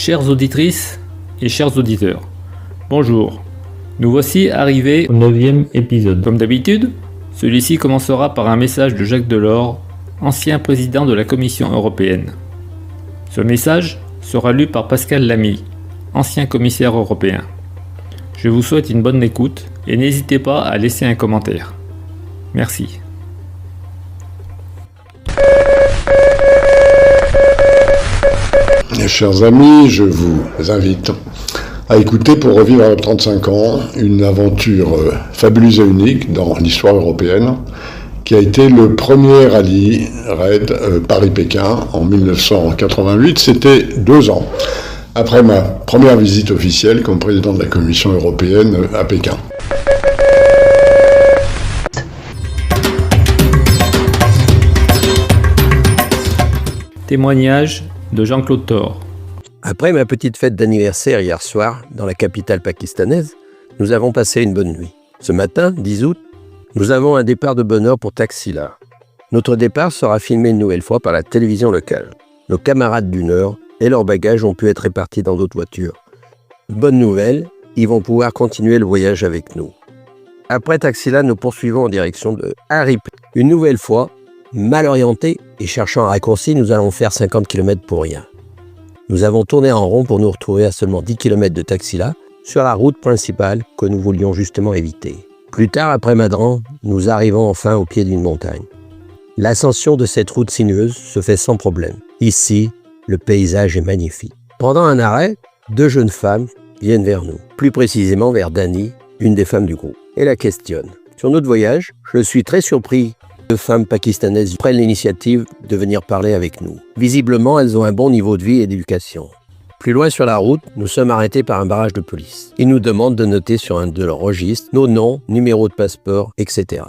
Chères auditrices et chers auditeurs, bonjour. Nous voici arrivés au 9e épisode. Comme d'habitude, celui-ci commencera par un message de Jacques Delors, ancien président de la Commission européenne. Ce message sera lu par Pascal Lamy, ancien commissaire européen. Je vous souhaite une bonne écoute et n'hésitez pas à laisser un commentaire. Merci. Chers amis, je vous invite à écouter pour revivre à 35 ans une aventure fabuleuse et unique dans l'histoire européenne qui a été le premier rallye raid Paris-Pékin en 1988. C'était 2 ans après ma première visite officielle comme président de la Commission européenne à Pékin. Témoignage de Jean-Claude Thor. Après ma petite fête d'anniversaire hier soir, dans la capitale pakistanaise, nous avons passé une bonne nuit. Ce matin, 10 août, nous avons un départ de bonne heure pour Taxila. Notre départ sera filmé une nouvelle fois par la télévision locale. Nos camarades du Nord et leurs bagages ont pu être répartis dans d'autres voitures. Bonne nouvelle, ils vont pouvoir continuer le voyage avec nous. Après Taxila, nous poursuivons en direction de Harry. Une nouvelle fois, mal orientés et cherchant un raccourci, nous allons faire 50 km pour rien. Nous avons tourné en rond pour nous retrouver à seulement 10 km de Taxila, sur la route principale que nous voulions justement éviter. Plus tard, après Madran, nous arrivons enfin au pied d'une montagne. L'ascension de cette route sinueuse se fait sans problème. Ici, le paysage est magnifique. Pendant un arrêt, 2 jeunes femmes viennent vers nous, plus précisément vers Dani, une des femmes du groupe, et la questionnent. Sur notre voyage, je suis très surpris. 2 femmes pakistanaises prennent l'initiative de venir parler avec nous. Visiblement, elles ont un bon niveau de vie et d'éducation. Plus loin sur la route, nous sommes arrêtés par un barrage de police. Ils nous demandent de noter sur un de leurs registres nos noms, numéros de passeport, etc.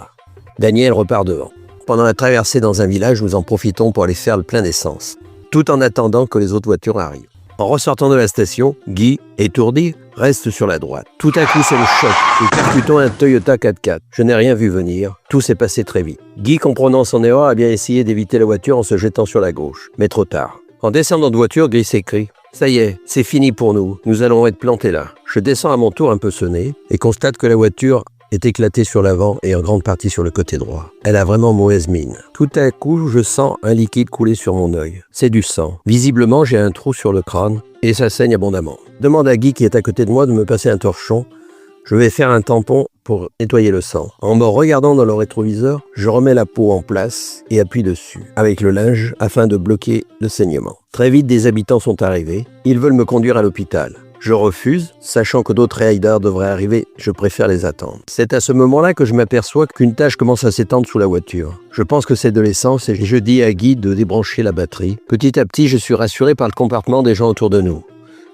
Daniel repart devant. Pendant la traversée dans un village, nous en profitons pour aller faire le plein d'essence, tout en attendant que les autres voitures arrivent. En ressortant de la station, Guy, étourdi, reste sur la droite. Tout à coup, c'est le choc. Nous percutons un Toyota 4x4. Je n'ai rien vu venir. Tout s'est passé très vite. Guy, comprenant son erreur, a bien essayé d'éviter la voiture en se jetant sur la gauche. Mais trop tard. En descendant de voiture, Guy s'écrie « Ça y est, c'est fini pour nous. Nous allons être plantés là. » Je descends à mon tour un peu sonné et constate que la voiture est éclatée sur l'avant et en grande partie sur le côté droit. Elle a vraiment mauvaise mine. Tout à coup, je sens un liquide couler sur mon œil. C'est du sang. Visiblement, j'ai un trou sur le crâne et ça saigne abondamment. Demande à Guy qui est à côté de moi de me passer un torchon. Je vais faire un tampon pour nettoyer le sang. En me regardant dans le rétroviseur, je remets la peau en place et appuie dessus, avec le linge, afin de bloquer le saignement. Très vite, des habitants sont arrivés. Ils veulent me conduire à l'hôpital. Je refuse, sachant que d'autres raiders devraient arriver, je préfère les attendre. C'est à ce moment-là que je m'aperçois qu'une tache commence à s'étendre sous la voiture. Je pense que c'est de l'essence et je dis à Guy de débrancher la batterie. Petit à petit, je suis rassuré par le comportement des gens autour de nous.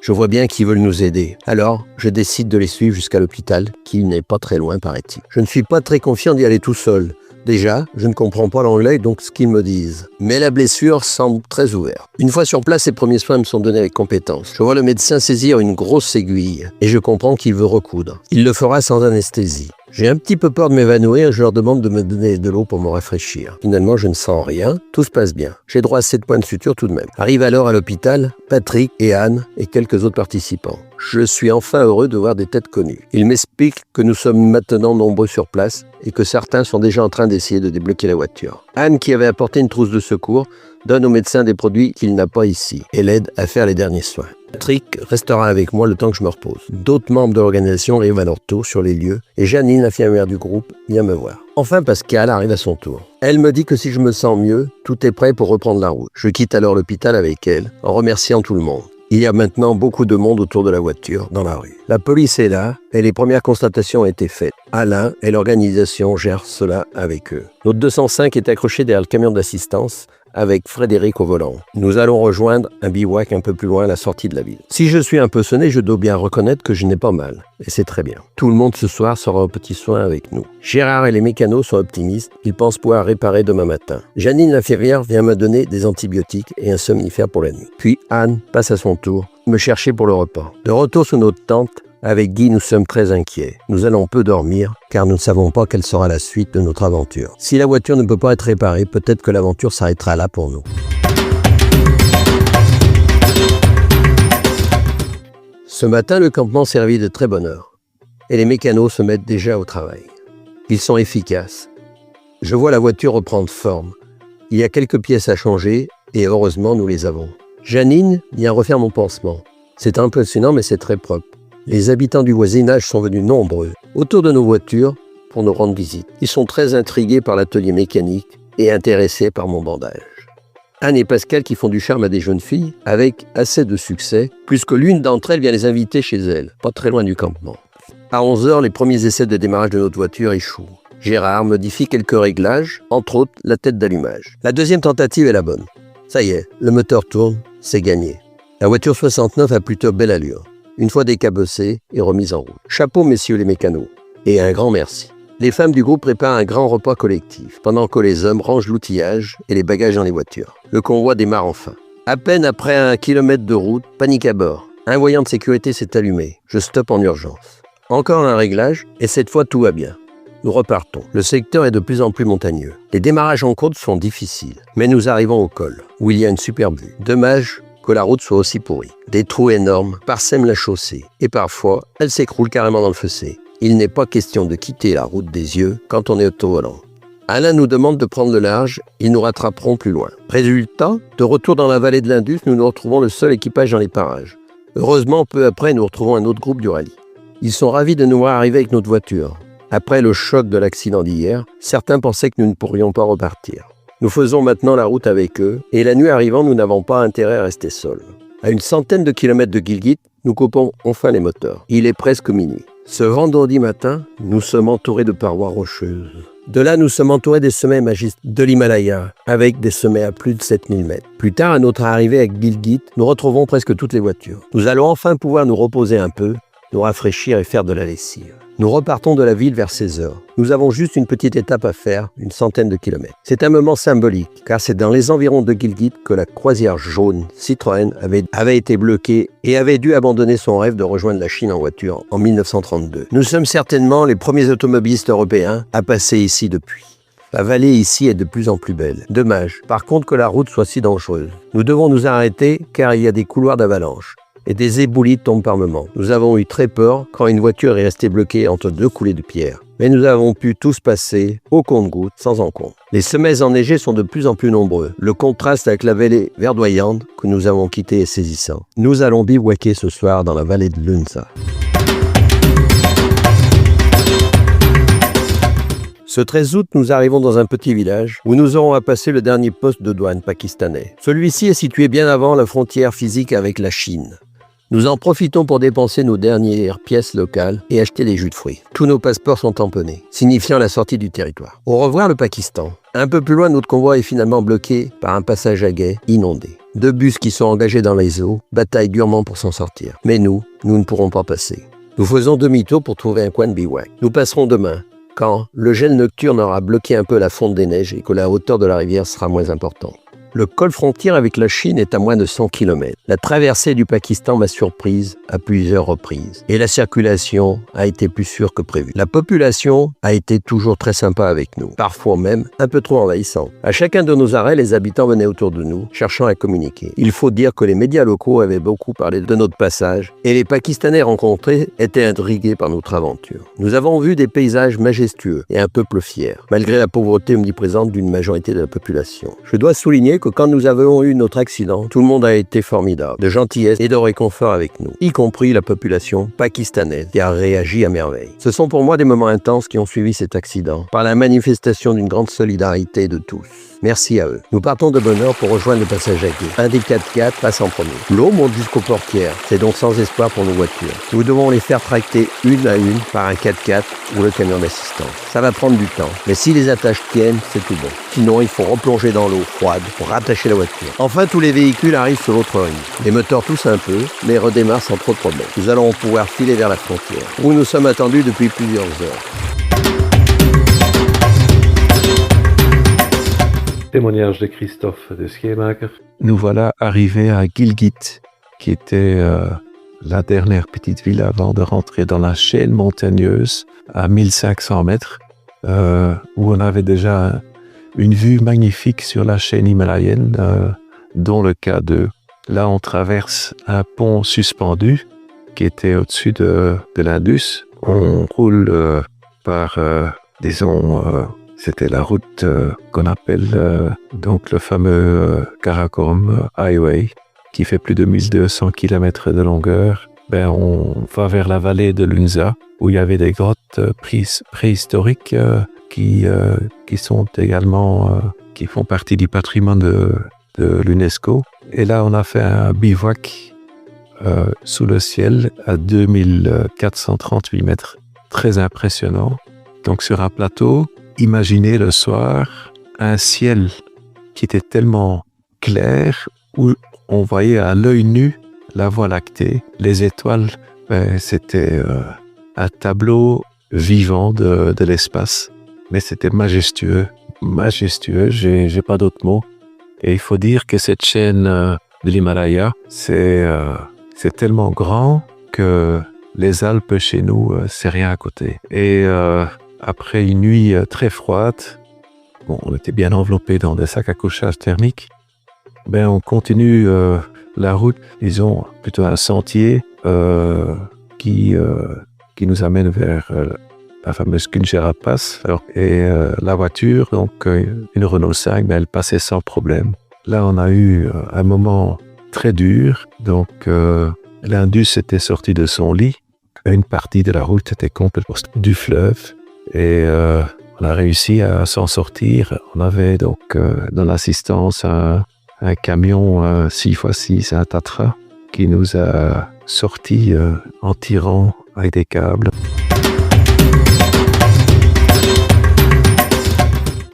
Je vois bien qu'ils veulent nous aider. Alors, je décide de les suivre jusqu'à l'hôpital, qui n'est pas très loin, paraît-il. Je ne suis pas très confiant d'y aller tout seul. Déjà, je ne comprends pas l'anglais, donc ce qu'ils me disent. Mais la blessure semble très ouverte. Une fois sur place, les premiers soins me sont donnés avec compétence. Je vois le médecin saisir une grosse aiguille, et je comprends qu'il veut recoudre. Il le fera sans anesthésie. J'ai un petit peu peur de m'évanouir et je leur demande de me donner de l'eau pour me rafraîchir. Finalement, je ne sens rien, tout se passe bien. J'ai droit à 7 points de suture tout de même. Arrive alors à l'hôpital Patrick et Anne et quelques autres participants. Je suis enfin heureux de voir des têtes connues. Ils m'expliquent que nous sommes maintenant nombreux sur place et que certains sont déjà en train d'essayer de débloquer la voiture. Anne, qui avait apporté une trousse de secours, donne au médecin des produits qu'il n'a pas ici et l'aide à faire les derniers soins. Patrick restera avec moi le temps que je me repose. D'autres membres de l'organisation arrivent à leur tour sur les lieux et Janine, l'infirmière du groupe, vient me voir. Enfin, Pascal arrive à son tour. Elle me dit que si je me sens mieux, tout est prêt pour reprendre la route. Je quitte alors l'hôpital avec elle, en remerciant tout le monde. Il y a maintenant beaucoup de monde autour de la voiture, dans la rue. La police est là et les premières constatations ont été faites. Alain et l'organisation gèrent cela avec eux. Notre 205 est accroché derrière le camion d'assistance avec Frédéric au volant. Nous allons rejoindre un bivouac un peu plus loin à la sortie de la ville. Si je suis un peu sonné, je dois bien reconnaître que je n'ai pas mal. Et c'est très bien. Tout le monde ce soir sera au petit soin avec nous. Gérard et les mécanos sont optimistes. Ils pensent pouvoir réparer demain matin. Janine l'infirmière vient me donner des antibiotiques et un somnifère pour la nuit. Puis Anne passe à son tour me chercher pour le repas. De retour sous notre tente, avec Guy, nous sommes très inquiets. Nous allons peu dormir, car nous ne savons pas quelle sera la suite de notre aventure. Si la voiture ne peut pas être réparée, peut-être que l'aventure s'arrêtera là pour nous. Ce matin, le campement servit de très bonne heure. Et les mécanos se mettent déjà au travail. Ils sont efficaces. Je vois la voiture reprendre forme. Il y a quelques pièces à changer et heureusement, nous les avons. Janine vient refaire mon pansement. C'est impressionnant, mais c'est très propre. Les habitants du voisinage sont venus nombreux autour de nos voitures pour nous rendre visite. Ils sont très intrigués par l'atelier mécanique et intéressés par mon bandage. Anne et Pascal qui font du charme à des jeunes filles avec assez de succès, puisque l'une d'entre elles vient les inviter chez elle, pas très loin du campement. À 11h, les premiers essais de démarrage de notre voiture échouent. Gérard modifie quelques réglages, entre autres la tête d'allumage. La deuxième tentative est la bonne. Ça y est, le moteur tourne, c'est gagné. La voiture 69 a plutôt belle allure. Une fois décabossée et remise en route. Chapeau, messieurs les mécanos. Et un grand merci. Les femmes du groupe préparent un grand repas collectif, pendant que les hommes rangent l'outillage et les bagages dans les voitures. Le convoi démarre enfin. À peine après 1 kilomètre de route, panique à bord. Un voyant de sécurité s'est allumé. Je stoppe en urgence. Encore un réglage, et cette fois tout va bien. Nous repartons. Le secteur est de plus en plus montagneux. Les démarrages en côte sont difficiles, mais nous arrivons au col, où il y a une superbe vue. Dommage que la route soit aussi pourrie. Des trous énormes parsèment la chaussée, et parfois, elle s'écroule carrément dans le fossé. Il n'est pas question de quitter la route des yeux quand on est autovolant. Alain nous demande de prendre le large, ils nous rattraperont plus loin. Résultat, de retour dans la vallée de l'Indus, nous retrouvons le seul équipage dans les parages. Heureusement, peu après, nous retrouvons un autre groupe du rallye. Ils sont ravis de nous voir arriver avec notre voiture. Après le choc de l'accident d'hier, certains pensaient que nous ne pourrions pas repartir. Nous faisons maintenant la route avec eux, et la nuit arrivant, nous n'avons pas intérêt à rester seuls. À une centaine de kilomètres de Gilgit, nous coupons enfin les moteurs. Il est presque minuit. Ce vendredi matin, nous sommes entourés de parois rocheuses. De là, nous sommes entourés des sommets majestueux de l'Himalaya, avec des sommets à plus de 7000 mètres. Plus tard, à notre arrivée à Gilgit, nous retrouvons presque toutes les voitures. Nous allons enfin pouvoir nous reposer un peu, nous rafraîchir et faire de la lessive. Nous repartons de la ville vers 16h. Nous avons juste une petite étape à faire, une centaine de kilomètres. C'est un moment symbolique, car c'est dans les environs de Gilgit que la croisière jaune Citroën avait été bloquée et avait dû abandonner son rêve de rejoindre la Chine en voiture en 1932. Nous sommes certainement les premiers automobilistes européens à passer ici depuis. La vallée ici est de plus en plus belle. Dommage, par contre, que la route soit si dangereuse. Nous devons nous arrêter car il y a des couloirs d'avalanche. Et des éboulis tombent par moments. Nous avons eu très peur quand une voiture est restée bloquée entre deux coulées de pierre. Mais nous avons pu tous passer au compte-gouttes sans encombre. Les sommets enneigés sont de plus en plus nombreux. Le contraste avec la vallée verdoyante que nous avons quittée est saisissant. Nous allons bivouaquer ce soir dans la vallée de l'Unza. Ce 13 août, nous arrivons dans un petit village où nous aurons à passer le dernier poste de douane pakistanais. Celui-ci est situé bien avant la frontière physique avec la Chine. Nous en profitons pour dépenser nos dernières pièces locales et acheter des jus de fruits. Tous nos passeports sont tamponnés, signifiant la sortie du territoire. Au revoir le Pakistan. Un peu plus loin, notre convoi est finalement bloqué par un passage à gué inondé. 2 bus qui sont engagés dans les eaux bataillent durement pour s'en sortir. Mais nous ne pourrons pas passer. Nous faisons demi-tour pour trouver un coin de bivouac. Nous passerons demain, quand le gel nocturne aura bloqué un peu la fonte des neiges et que la hauteur de la rivière sera moins importante. Le col frontière avec la Chine est à moins de 100 km. La traversée du Pakistan m'a surprise à plusieurs reprises. Et la circulation a été plus sûre que prévu. La population a été toujours très sympa avec nous. Parfois même un peu trop envahissant. À chacun de nos arrêts, les habitants venaient autour de nous, cherchant à communiquer. Il faut dire que les médias locaux avaient beaucoup parlé de notre passage. Et les Pakistanais rencontrés étaient intrigués par notre aventure. Nous avons vu des paysages majestueux et un peuple fier, malgré la pauvreté omniprésente d'une majorité de la population. Je dois souligner que quand nous avons eu notre accident, tout le monde a été formidable, de gentillesse et de réconfort avec nous, y compris la population pakistanaise qui a réagi à merveille. Ce sont pour moi des moments intenses qui ont suivi cet accident, par la manifestation d'une grande solidarité de tous. Merci à eux. Nous partons de bonne heure pour rejoindre le passage à gué. Un des 4x4 passe en premier. L'eau monte jusqu'aux portières. C'est donc sans espoir pour nos voitures. Nous devons les faire tracter une à une par un 4x4 ou le camion d'assistance. Ça va prendre du temps, mais si les attaches tiennent, c'est tout bon. Sinon, il faut replonger dans l'eau froide pour rattacher la voiture. Enfin, tous les véhicules arrivent sur l'autre rive. Les moteurs toussent un peu, mais redémarrent sans trop de problèmes. Nous allons pouvoir filer vers la frontière, où nous sommes attendus depuis plusieurs heures. Témoignage de Christophe de Scheemaker. Nous voilà arrivés à Gilgit, qui était la dernière petite ville avant de rentrer dans la chaîne montagneuse à 1500 mètres, où on avait déjà une vue magnifique sur la chaîne himalayenne, dont le K2. Là, on traverse un pont suspendu qui était au-dessus de l'Indus. On roule par, c'était la route qu'on appelle donc le fameux Karakorum Highway, qui fait plus de 1200 km de longueur. On va vers la vallée de l'Unza, où il y avait des grottes préhistoriques qui sont également, qui font partie du patrimoine de l'UNESCO. Et là, on a fait un bivouac sous le ciel à 2438 mètres, très impressionnant. Donc sur un plateau, imaginez le soir un ciel qui était tellement clair où on voyait à l'œil nu la Voie lactée, les étoiles. C'était un tableau vivant de l'espace, mais c'était majestueux, j'ai pas d'autres mots. Et il faut dire que cette chaîne de l'Himalaya, c'est tellement grand que les Alpes chez nous, c'est rien à côté. Et après une nuit très froide, on était bien enveloppés dans des sacs à couchage thermiques, on continue la route, disons plutôt un sentier qui nous amène vers la fameuse Kunjara Pass. Et la voiture, donc une Renault 5, elle passait sans problème. Là, on a eu un moment très dur. Donc l'Indus était sorti de son lit. Une partie de la route était complètement du fleuve. Et on a réussi à s'en sortir. On avait donc dans l'assistance un camion 6x6, un Tatra, qui nous a sortis en tirant avec des câbles.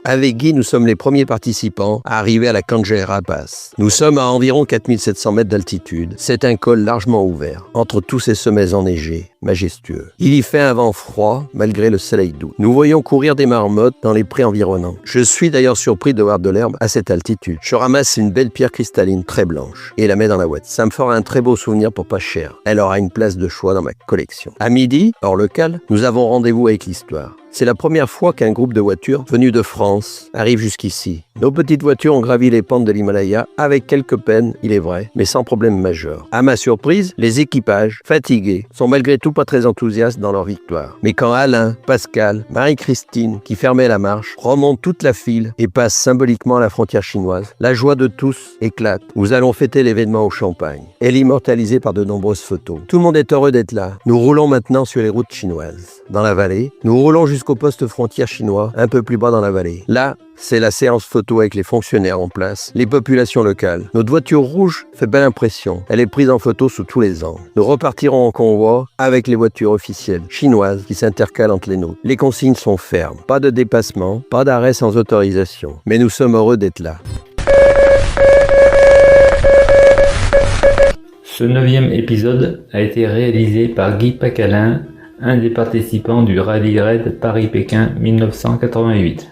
Avec Guy, nous sommes les premiers participants à arriver à la Kunjara Pass. Nous sommes à environ 4700 mètres d'altitude. C'est un col largement ouvert, entre tous ces sommets enneigés, majestueux. Il y fait un vent froid, malgré le soleil doux. Nous voyons courir des marmottes dans les prés environnants. Je suis d'ailleurs surpris de voir de l'herbe à cette altitude. Je ramasse une belle pierre cristalline très blanche et la mets dans la ouate. Ça me fera un très beau souvenir pour pas cher. Elle aura une place de choix dans ma collection. À midi, hors local, nous avons rendez-vous avec l'histoire. C'est la première fois qu'un groupe de voitures venus de France arrive jusqu'ici. Nos petites voitures ont gravi les pentes de l'Himalaya avec quelques peines, il est vrai, mais sans problème majeur. À ma surprise, les équipages, fatigués, sont malgré tout pas très enthousiastes dans leur victoire. Mais quand Alain, Pascal, Marie-Christine, qui fermaient la marche, remontent toute la file et passent symboliquement à la frontière chinoise, la joie de tous éclate. Nous allons fêter l'événement au champagne et l'immortaliser par de nombreuses photos. Tout le monde est heureux d'être là. Nous roulons maintenant sur les routes chinoises. Dans la vallée, nous roulons jusqu'au poste frontière chinois, un peu plus bas dans la vallée. Là, c'est la séance photo avec les fonctionnaires en place, les populations locales. Notre voiture rouge fait belle impression. Elle est prise en photo sous tous les angles. Nous repartirons en convoi avec les voitures officielles chinoises qui s'intercalent entre les nôtres. Les consignes sont fermes. Pas de dépassement, pas d'arrêt sans autorisation. Mais nous sommes heureux d'être là. Ce 9e épisode a été réalisé par Guy Pacalin, un des participants du Rallye Raid Paris-Pékin 1988.